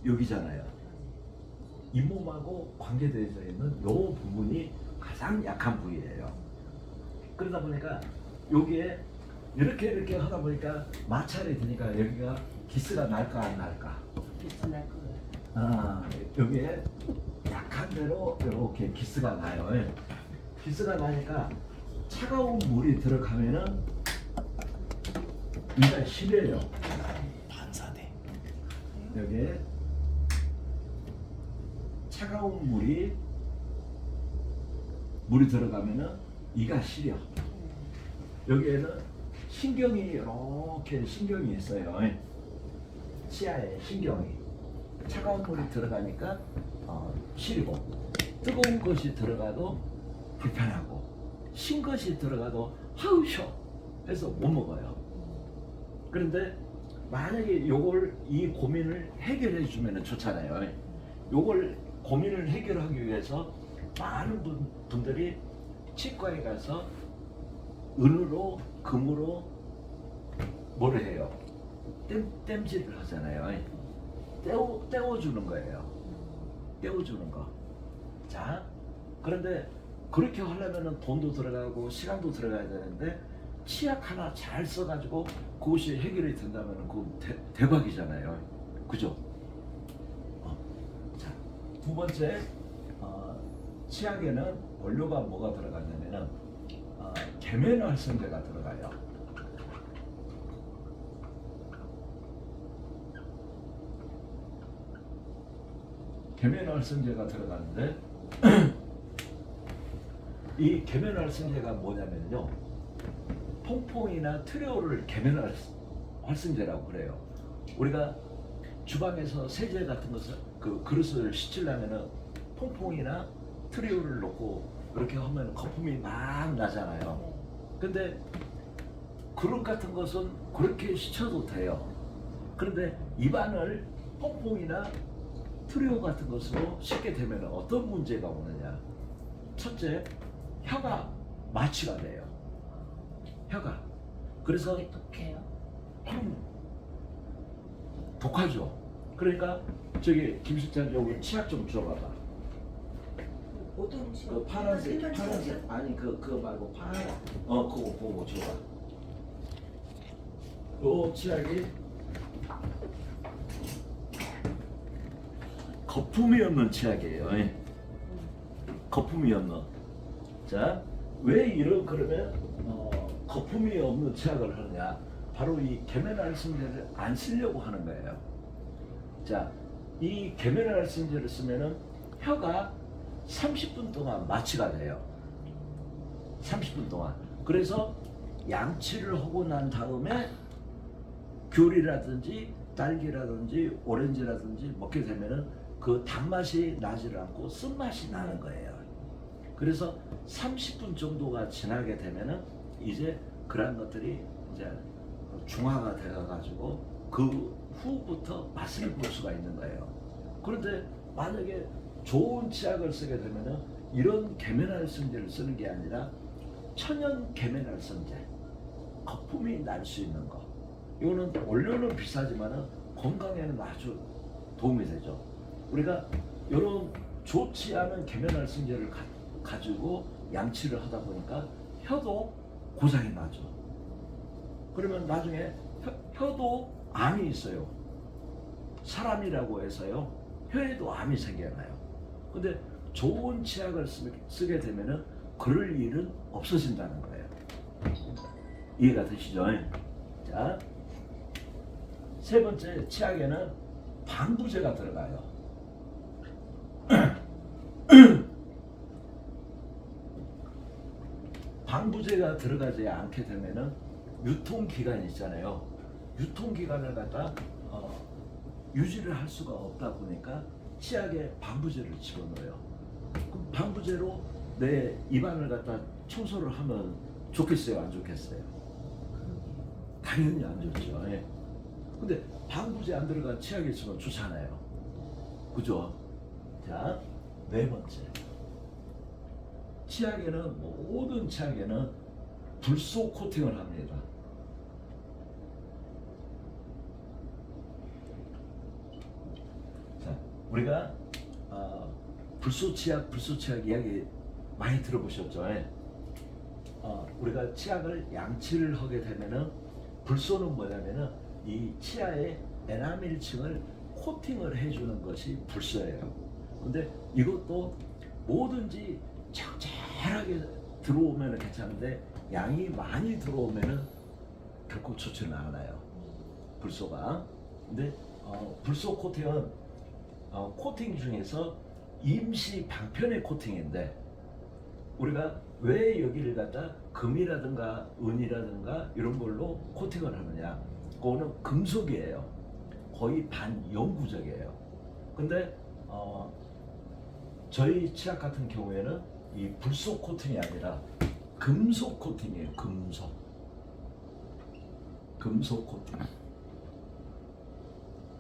여기잖아요. 잇몸하고 관계되어져 있는 요 부분이 가장 약한 부위예요. 그러다 보니까 여기에 이렇게 하다 보니까 마찰이 되니까 여기가 기스가 날까 안 날까? 기스 날 거예요. 여기에 약한 대로 이렇게 기스가 나요. 기스가 나니까 차가운 물이 들어가면은 이가 시려요. 반사돼. 여기에 차가운 물이 들어가면은 이가 시려. 여기에는 신경이 이렇게 신경이 있어요. 치아에 신경이 차가운 물이 들어가니까 시리고, 뜨거운 것이 들어가도 불편하고, 신 것이 들어가도 하우 쉬어 해서 못 먹어요. 그런데 만약에 이 고민을 해결해 주면 좋잖아요. 요걸 고민을 해결하기 위해서 많은 분들이 치과에 가서 은으로 금으로 뭐를 해요? 땜질을 하잖아요. 떼어주는 거예요. 떼어주는 거. 자, 그런데 그렇게 하려면 돈도 들어가고 시간도 들어가야 되는데 치약 하나 잘 써가지고 그것이 해결이 된다면 그건 대박이잖아요. 그죠? 자, 두 번째, 치약에는 원료가 뭐가 들어가냐면은 계면활성제가 들어가요. 계면활성제가 들어가는데 이 계면활성제가 뭐냐면요, 퐁퐁이나 트레오를 계면활성제라고 그래요. 우리가 주방에서 세제 같은 것을 그 그릇을 씻으려면은 퐁퐁이나 트레오를 놓고 이렇게 하면 거품이 막 나잖아요. 근데 그릇 같은 것은 그렇게 씻혀도 돼요. 그런데 입안을 퐁퐁이나 트레오 같은 것으로 씻게 되면 어떤 문제가 오느냐? 첫째, 혀가 마취가 돼요. 혀가. 그래서 이게 독해요. 독하죠. 그러니까 저기 김 실장 여기 치약 좀 줘봐봐. 어떤 치약? 그 파란색 아니 그거 말고 파란 그거 줘봐. 요 치약이 거품이 없는 치약이에요. 거품이 없는. 자, 왜 그러면 거품이 없는 치약을 하느냐? 바로 이 계면활성제를 안 쓰려고 하는 거예요. 자, 이 계면활성제를 쓰면은 혀가 30분 동안 마취가 돼요. 30분 동안. 그래서 양치를 하고 난 다음에 귤이라든지 딸기라든지 오렌지라든지 먹게 되면은 그 단맛이 나지를 않고 쓴맛이 나는 거예요. 그래서 30분 정도가 지나게 되면은 이제 그런 것들이 이제 중화가 되어 가지고 그 후부터 맛을 볼 수가 있는 거예요. 그런데 만약에 좋은 치약을 쓰게 되면은 이런 계면활성제를 쓰는 게 아니라 천연 계면활성제, 거품이 날 수 있는 거. 이거는 원료는 비싸지만은 건강에는 아주 도움이 되죠. 우리가 이런 좋지 않은 계면활성제를 가지고 양치를 하다 보니까 혀도 고장이 나죠. 그러면 나중에 혀도 암이 있어요. 사람이라고 해서요, 혀에도 암이 생겨나요. 근데 좋은 치약을 쓰게 되면은 그럴 일은 없어진다는 거예요. 이해가 되시죠? 자, 세 번째, 치약에는 방부제가 들어가요. 방부제가 들어가지 않게 되면은 유통기간이 있잖아요. 유통기간을 갖다 유지를 할 수가 없다 보니까 치약에 방부제를 집어넣어요. 그럼 방부제로 내 입안을 갖다 청소를 하면 좋겠어요, 안 좋겠어요? 당연히 안 좋죠. 예. 근데 방부제 안 들어간 치약이 있으면 좋잖아요. 그죠? 자, 네 번째. 치약에는, 모든 치약에는 불소 코팅을 합니다. 우리가 불소치약 이야기 많이 들어보셨죠? 우리가 치약을 양치를 하게 되면은 불소는 뭐냐면은 이 치아의 에나멜층을 코팅을 해주는 것이 불소예요. 근데 이것도 뭐든지 적절하게 들어오면 괜찮은데 양이 많이 들어오면은 결코 좋지는 않아요. 불소가. 근데 불소 코팅은 코팅 중에서 임시 방편의 코팅인데 우리가 왜 여기를 갖다 금이라든가 은이라든가 이런 걸로 코팅을 하느냐? 그거는 금속이에요. 거의 반영구적이에요. 근데 저희 치약 같은 경우에는 이 불소 코팅이 아니라 금속 코팅이에요. 금속 코팅.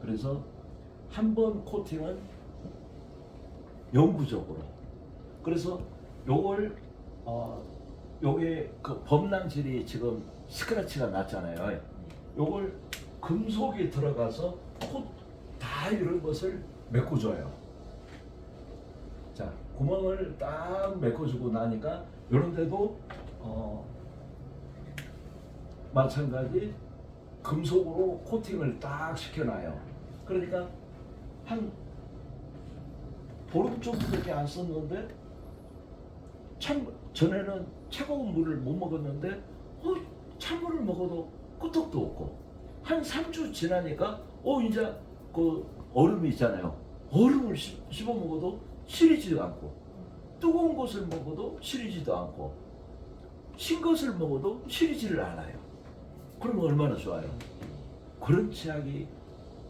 그래서 한 번 코팅은 영구적으로. 그래서 요걸 요게 그 범랑질이 지금 스크래치가 났잖아요. 요걸 금속이 들어가서 다 이런 것을 메꿔줘요. 자, 구멍을 딱 메꿔주고 나니까 이런 데도 마찬가지 금속으로 코팅을 딱 시켜놔요. 그러니까 한 보름 정도밖에 안 썼는데 참 전에는 차가운 물을 못 먹었는데 찬물을 먹어도 끄떡도 없고 한 3주 지나니까 이제 그 얼음이 있잖아요. 얼음을 씹어 먹어도 시리지도 않고 뜨거운 것을 먹어도 시리지도 않고 신 것을 먹어도 시리지를 않아요. 그러면 얼마나 좋아요. 그런 치약이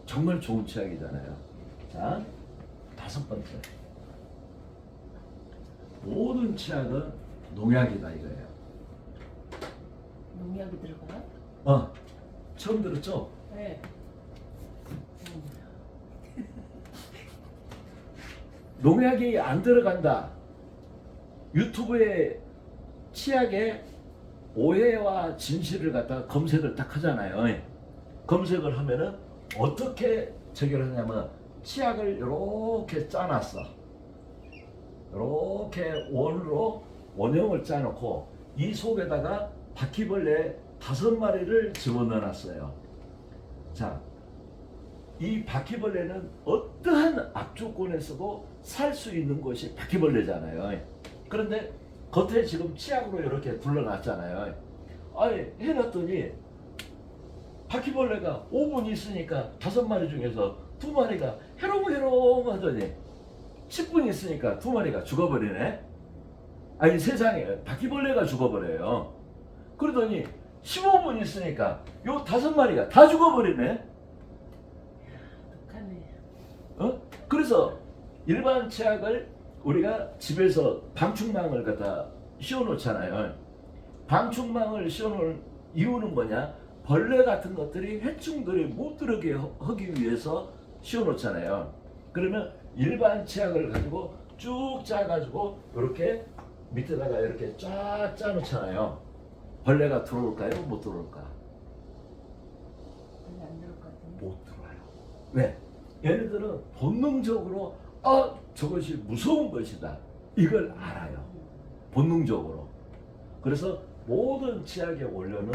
정말 좋은 치약이잖아요. 자, 5번째. 모든 치약은 농약이다 이거예요. 농약이 들어가요? 처음 들었죠? 네. 농약이 안 들어간다. 유튜브에 치약의 오해와 진실을 갖다 검색을 딱 하잖아요. 검색을 하면은 어떻게 체결하냐면 치약을 이렇게 짜놨어. 이렇게 원형을 짜놓고 이 속에다가 바퀴벌레 5마리를 집어넣어놨어요. 자, 이 바퀴벌레는 어떠한 악조건에서도 살 수 있는 것이 바퀴벌레잖아요. 그런데 겉에 지금 치약으로 이렇게 둘러놨잖아요. 해놨더니 바퀴벌레가 5분 있으니까 5마리 중에서 2마리가 해롱해롱 하더니 10분 있으니까 2마리가 죽어버리네. 아니 세상에 바퀴벌레가 죽어버려요. 그러더니 15분 있으니까 요 5마리가 다 죽어버리네. 독하네. 그래서 일반 치약을 우리가 집에서 방충망을 갖다 씌워놓잖아요. 방충망을 씌워놓은 이유는 뭐냐? 벌레 같은 것들이 해충들이 못 들어오게 하기 위해서 씌워놓잖아요. 그러면 일반 치약을 가지고 쭉 짜가지고 이렇게 밑에다가 이렇게 쫙 짜놓잖아요. 벌레가 들어올까요? 못 들어올까? 별로 안 들어올 것 같은데. 못 들어와요. 왜? 얘네들은 본능적으로 저것이 무서운 것이다. 이걸 알아요. 본능적으로. 그래서 모든 치약의 원료는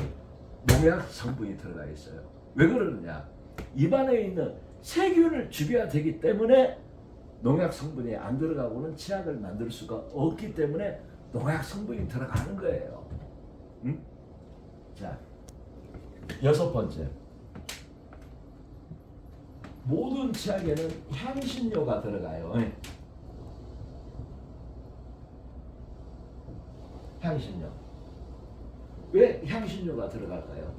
농약 성분이 들어가 있어요. 왜 그러느냐? 입안에 있는 세균을 죽여야 되기 때문에 농약 성분이 안 들어가고는 치약을 만들 수가 없기 때문에 농약 성분이 들어가는 거예요. 응? 자, 6번째. 모든 치약에는 향신료가 들어가요. 향신료. 왜 향신료가 들어갈까요?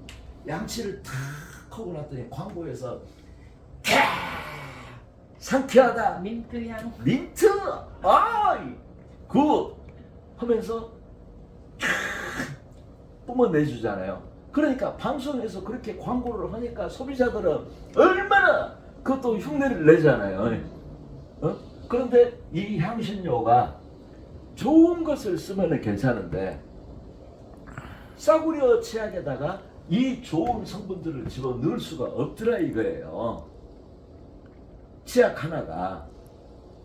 양치를 탁 하고 났더니 광고에서 상쾌하다. 민트향. 민트. 굿 하면서 뿜어내주잖아요. 그러니까 방송에서 그렇게 광고를 하니까 소비자들은 얼마나 그것도 흉내를 내잖아요. 그런데 이 향신료가 좋은 것을 쓰면 괜찮은데 싸구려 치약에다가 이 좋은 성분들을 집어넣을 수가 없더라 이거예요. 치약 하나가.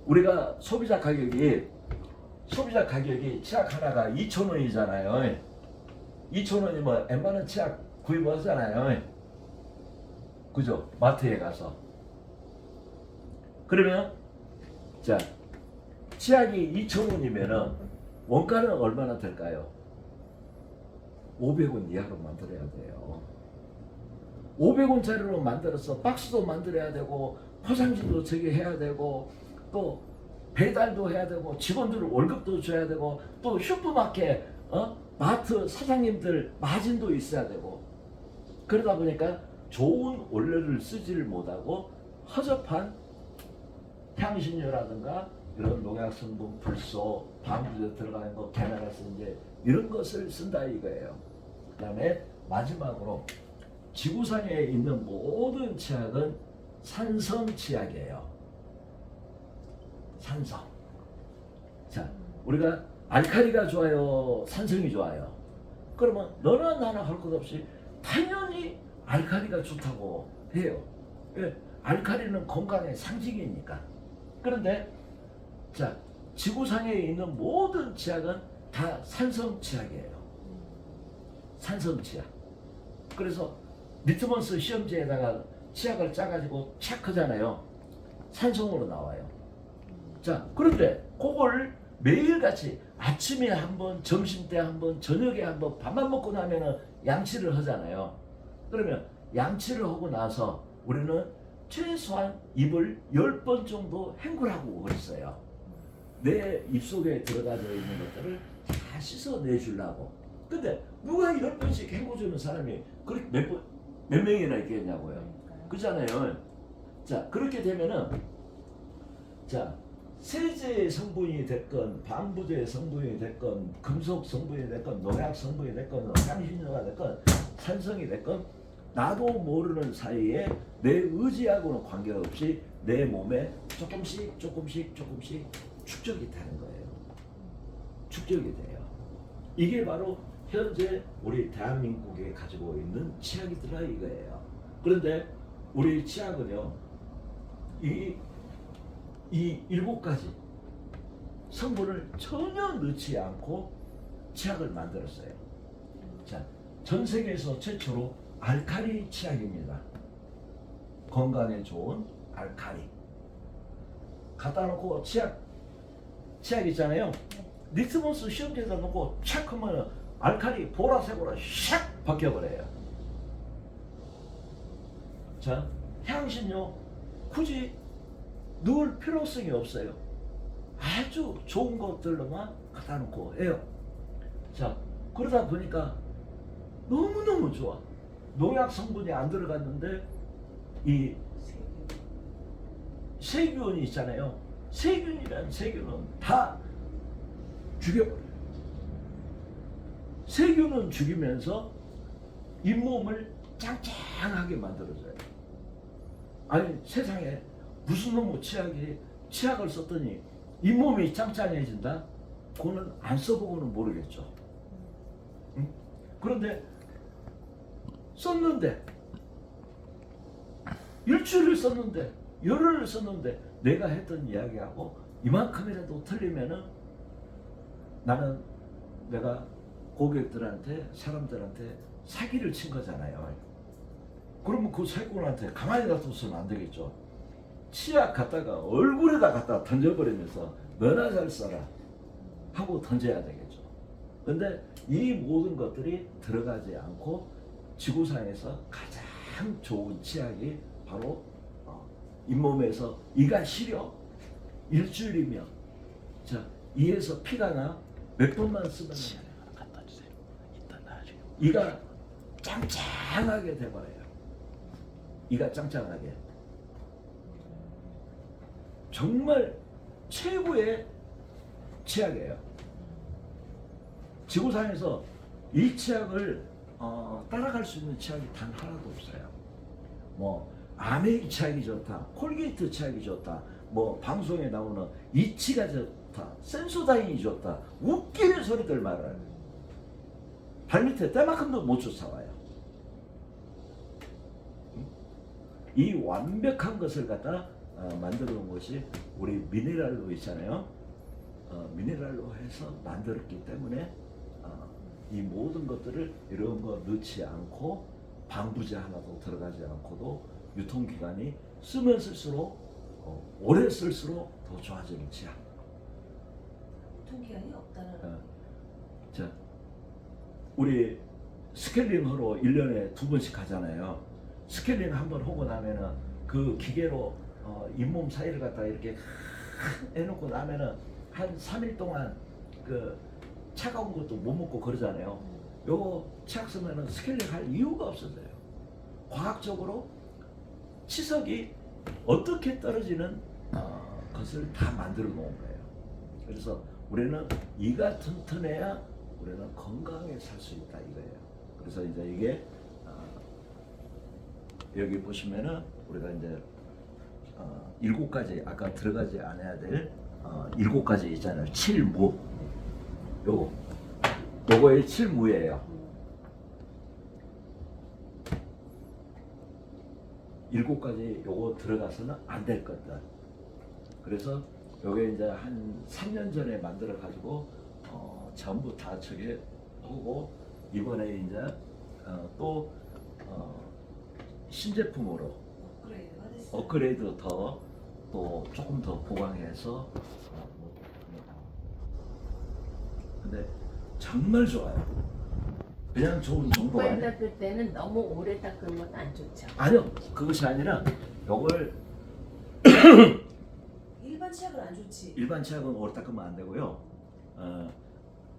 우리가 소비자 가격이 치약 하나가 2,000원이잖아요. 2,000원이면 웬만한 치약 구입하잖아요. 그죠? 마트에 가서. 그러면 자, 치약이 2,000원이면은 원가는 얼마나 될까요? 500원 이하로 만들어야 돼요. 500원짜리로 만들어서 박스도 만들어야 되고 포장지도 저기 해야 되고 또 배달도 해야 되고 직원들 월급도 줘야 되고 또 슈퍼마켓 마트 사장님들 마진도 있어야 되고 그러다 보니까 좋은 원료를 쓰지를 못하고 허접한 향신료라든가 이런 농약 성분, 불소, 방부제 들어가는 거, 게나라스인제 이런 것을 쓴다 이거예요. 그다음에 마지막으로 지구상에 있는 모든 치약은 산성 치약이에요. 산성. 자, 우리가 알칼리가 좋아요, 산성이 좋아요. 그러면 너나 나나 할 것 없이 당연히 알칼리가 좋다고 해요. 왜? 알칼리는 건강의 상징이니까. 그런데 자, 지구상에 있는 모든 치약은 다 산성 치약이에요. 산성 치약. 그래서 리트먼스 시험지에다가 치약을 짜가지고 체크잖아요. 산성으로 나와요. 자, 그런데 그걸 매일같이 아침에 한 번, 점심때 한 번, 저녁에 한 번, 밥만 먹고 나면은 양치를 하잖아요. 그러면 양치를 하고 나서 우리는 최소한 입을 10번 정도 헹구라고 그랬어요. 내 입속에 들어가져 있는 것들을 다 씻어내주려고. 근데 누가 10번씩 헹궈주는 사람이 그렇게 몇 명이나 있겠냐고요. 그잖아요. 자, 그렇게 되면은 자, 세제 성분이 됐건 방부제 성분이 됐건 금속 성분이 됐건 농약 성분이 됐건 향신료가 됐건 산성이 됐건 나도 모르는 사이에 내 의지하고는 관계없이 내 몸에 조금씩 축적이 되는 거예요. 축적이 돼요. 이게 바로 현재 우리 대한민국에 가지고 있는 치약이더라 이거예요. 그런데 우리 치약은요, 이 7가지 성분을 전혀 넣지 않고 치약을 만들었어요. 자, 전 세계에서 최초로 알칼리 치약입니다. 건강에 좋은 알칼리. 갖다 놓고 치약 있잖아요. 리트먼스 시험지에다 놓고 착 하면 알칼리 보라색으로 샥 바뀌어버려요. 자, 향신료 굳이 넣을 필요성이 없어요. 아주 좋은 것들로만 갖다 놓고 해요. 자, 그러다 보니까 너무너무 좋아. 농약 성분이 안 들어갔는데 이 세균이 있잖아요. 세균이란 세균은 다 죽여버려요. 세균은 죽이면서 잇몸을 짱짱하게 만들어줘요. 아니 세상에 무슨 놈의 치약을 썼더니 잇몸이 짱짱해진다? 그거는 안 써보고는 모르겠죠. 응? 그런데 썼는데 일주일을 썼는데 열흘을 썼는데 내가 했던 이야기하고 이만큼이라도 틀리면은 나는 내가 고객들한테 사람들한테 사기를 친 거잖아요. 그러면 그 사기꾼한테 가만히 놔둬서는 안 되겠죠. 치약 갖다가 얼굴에다 갖다 던져버리면서 너나 잘 써라 하고 던져야 되겠죠. 근데 이 모든 것들이 들어가지 않고 지구상에서 가장 좋은 치약이 바로 잇몸에서 이가 시려 일주일이면 자 이에서 피가 나 몇 번만 쓰면 갖다 주세요. 이따 나중에. 이가 짱짱하게 돼버려요. 이가 짱짱하게. 정말 최고의 치약이에요. 지구상에서 이 치약을 따라갈 수 있는 치약이 단 하나도 없어요. 뭐 아메이 치약이 좋다, 콜게이트 치약이 좋다, 뭐 방송에 나오는 이치가 좋다, 센소다인이 좋다, 웃기는 소리들 말아요. 발밑에 때만큼도 못 쫓아와요. 이 완벽한 것을 갖다 만들어 놓은 것이 우리 미네랄로 있잖아요. 미네랄로 해서 만들었기 때문에 이 모든 것들을 이런 거 넣지 않고 방부제 하나도 들어가지 않고도 유통기간이 쓰면 쓸수록 오래 쓸수록 더 좋아지는 치약. 유통기한이 없다는. 자, 우리 스케일링 하러 1년에 2번씩 가잖아요. 스케일링 한번 하고 나면은 그 기계로 잇몸 사이를 갖다 이렇게 해놓고 나면은 한 3일 동안 그 차가운 것도 못 먹고 그러잖아요. 요거 치약 쓰면은 스케일링 할 이유가 없어져요. 과학적으로 치석이 어떻게 떨어지는 것을 다 만들어 놓은 거예요. 그래서 우리는 이가 튼튼해야 우리는 건강하게 살 수 있다 이거예요. 그래서 이제 이게 여기 보시면은 우리가 이제 7가지 아까 들어가지 않아야 될 7가지 있잖아요. 7무. 요거의 7무예요. 7가지 요거 들어가서는 안 될 것들. 그래서 요게 이제 한 3년 전에 만들어 가지고 전부 다 저게 하고 이번에 이제 또 신제품으로 업그레이드가 됐어요. 업그레이드 또 조금 더 보강해서 근데 정말 좋아요. 그냥 좋은 정보가 이빨 아니에요. 닦을 때는 너무 오래 닦는 건 안 좋죠. 아니요, 그것이 아니라 요걸 일반 치약은 안 좋지. 일반 치약은 오래 닦으면 안 되고요.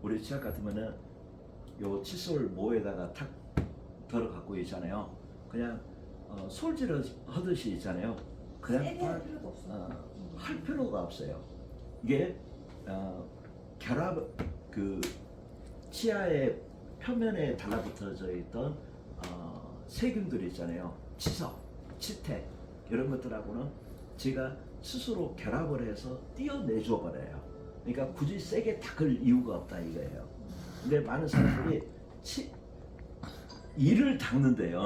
우리 치약 같으면은 요 칫솔 모에다가 탁 들어갖고 있잖아요. 그냥 솔질을 하듯이 있잖아요. 그냥 세게 할 필요도 없어. 할 필요가 없어요. 이게 결합 그 치아의 표면에 달라붙어져 있던 세균들이 있잖아요. 치석, 치태 이런 것들하고는 제가 스스로 결합을 해서 띄어내줘 버려요. 그러니까 굳이 세게 닦을 이유가 없다 이거예요. 근데 많은 사람들이 이를 닦는데요.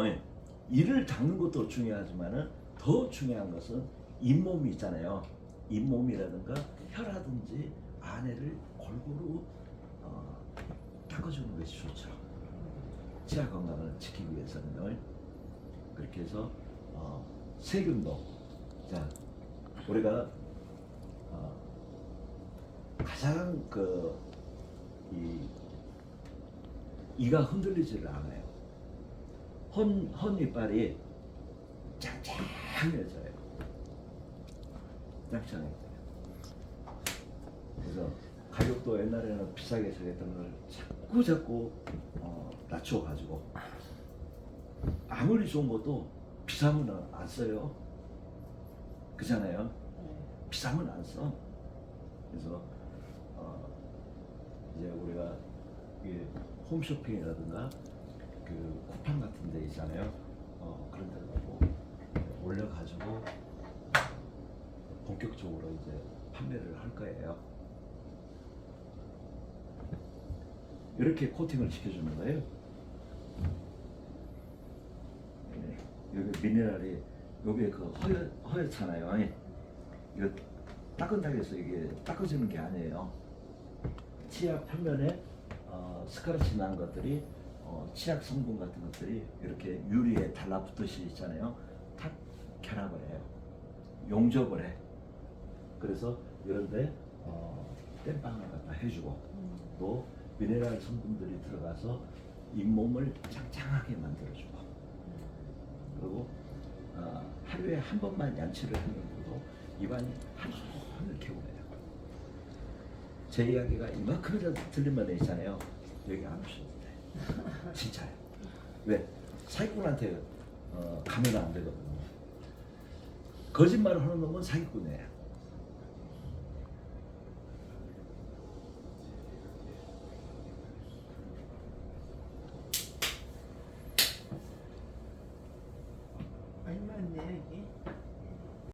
이를 닦는 것도 중요하지만은 더 중요한 것은 잇몸이 있잖아요. 잇몸이라든가 혀라든지 안에를 골고루 닦아주는 것이 좋죠. 치아 건강을 지키기 위해서는 그렇게 해서 세균도 자 우리가 가장 이가 흔들리지를 않아요. 헌 이빨이 짱짱해져요. 짱짱해져요. 그래서 가격도 옛날에는 비싸게 사겠던 걸 자꾸 낮춰가지고 아무리 좋은 것도 비싸면 안 써요. 그잖아요. 비싸면 안 써. 그래서 이제 우리가 이게 홈쇼핑이라든가 그 쿠팡 같은 데 있잖아요. 그런 데 가고 올려가지고 본격적으로 이제 판매를 할 거예요. 이렇게 코팅을 시켜주는 거예요. 여기 미네랄이 여기에 그 허옇잖아요. 이거 따끈따끈해서 이게 닦아지는 게 아니에요. 치아 표면에 스크래치 난 것들이 치약 성분 같은 것들이 이렇게 유리에 달라붙듯이 있잖아요. 탁 결합을 해요. 용접을 해. 그래서 이런데 땜빵을 갖다 해주고 또 미네랄 성분들이 들어가서 잇몸을 짱짱하게 만들어주고 그리고 하루에 한 번만 양치를 하면서도 입안이 하루 종일 개운해요. 제 이야기가 이만큼이라도 들리면 있잖아요. 여기 안 오셔도 돼. 진짜요. 왜? 사기꾼한테 가면 안 되거든요. 거짓말을 하는 놈은 사기꾼이에요. 얼마인데요 이게?